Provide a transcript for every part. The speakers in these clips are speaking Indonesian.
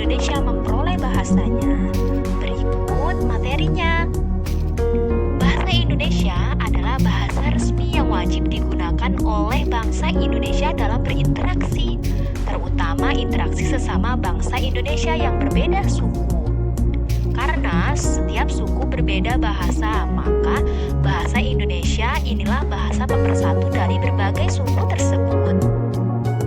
Indonesia memperoleh bahasanya? Berikut materinya. Bahasa Indonesia adalah bahasa resmi yang wajib digunakan oleh bangsa Indonesia dalam berinteraksi, terutama interaksi sesama bangsa Indonesia yang berbeda suku. Karena setiap suku berbeda bahasa, maka bahasa Indonesia inilah bahasa pemersatu dari berbagai suku tersebut.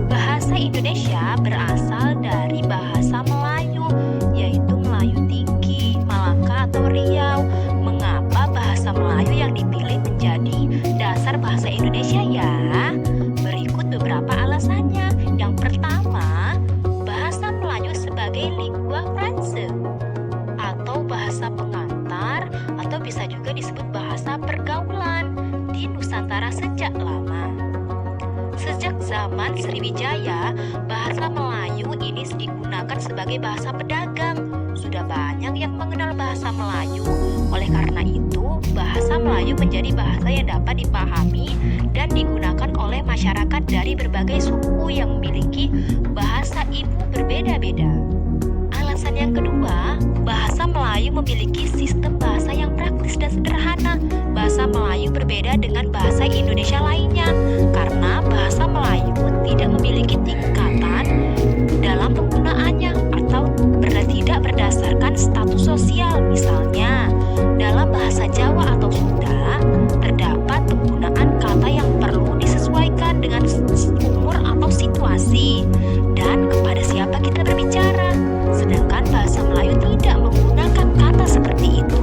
Bahasa Indonesia berasal dari bahasa Melayu, yaitu Melayu Tinggi, Malaka atau Riau. Mengapa bahasa Melayu yang dipilih menjadi dasar bahasa Indonesia ya? Berikut beberapa alasannya. Yang pertama, bahasa Melayu sebagai lingua franca atau bahasa pengantar, atau bisa juga disebut bahasa pergaulan di Nusantara sejak lama. Sejak zaman Sriwijaya, bahasa Melayu ini digunakan sebagai bahasa pedagang. Sudah banyak yang mengenal bahasa Melayu. Oleh karena itu, bahasa Melayu menjadi bahasa yang dapat dipahami dan digunakan oleh masyarakat dari berbagai suku yang memiliki bahasa ibu berbeda-beda. Alasan yang kedua, bahasa Melayu memiliki sistem bahasa yang praktis dan sederhana. Bahasa Melayu berbeda dengan bahasa Indonesia lainnya karena bahasa Melayu tidak memiliki tingkatan dalam penggunaannya atau tidak berdasarkan status sosial. Misalnya, dalam bahasa Jawa atau Sunda terdapat penggunaan kata yang perlu disesuaikan dengan umur atau situasi dan kepada siapa kita berbicara. Sedangkan bahasa Melayu tidak menggunakan kata seperti itu.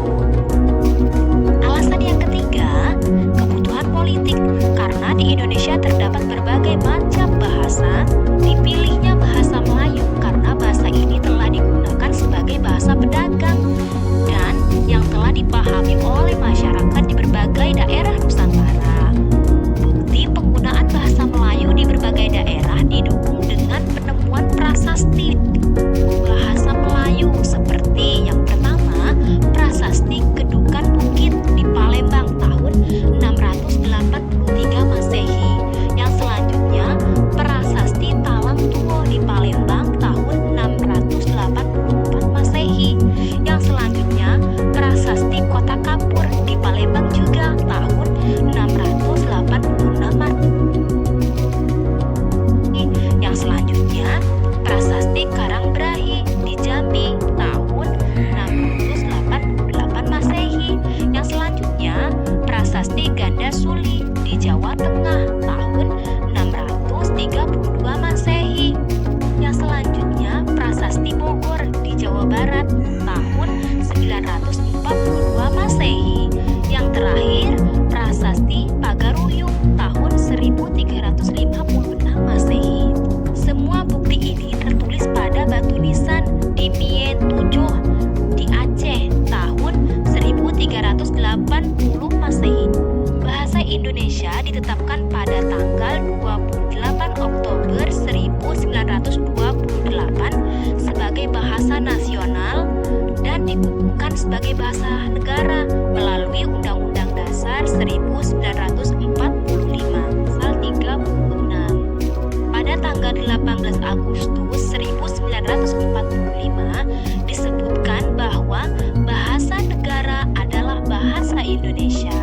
Alasan yang ketiga, kebutuhan politik. Karena di Indonesia terdapat berbagai macam bahasa, dipilihnya bahasa Melayu karena bahasa ini telah digunakan sebagai bahasa pedagang dan yang telah dipahami oleh masyarakat di berbagai daerah Nusantara. Bukti penggunaan bahasa Melayu di berbagai daerah didukung dengan penemuan prasasti bahasa Melayu seperti yang pertama, prasasti Kedukan Bukit di Palembang tahun 683 Masehi. Yang selanjutnya, prasasti Talang Tuo di Palembang tahun 684 Masehi. Yang selanjutnya, prasasti Kota Kapur di Palembang juga tahun 686 Masehi. Yang selanjutnya, prasasti Karangbrahi di Jambi tahun 688 Masehi. Yang selanjutnya, prasasti Ganda Suli di Jawa Tengah tahun 632 Masehi. Yang selanjutnya, prasasti Bogor di Jawa Barat tahun 942 Masehi. Yang terakhir, prasasti Pagaruyung tahun 1356 Masehi. Semua bukti ini tertulis pada batu nisan di Mie Tujuh di Aceh tahun 1380 Masehi. Bahasa Indonesia ditetapkan pada tanggal 28 Oktober 1928 sebagai bahasa nasional dan dikukuhkan sebagai bahasa negara melalui Undang-Undang Dasar 1945 pasal 36. Pada tanggal 18 Agustus 1945 disebutkan bahwa bahasa negara adalah bahasa Indonesia.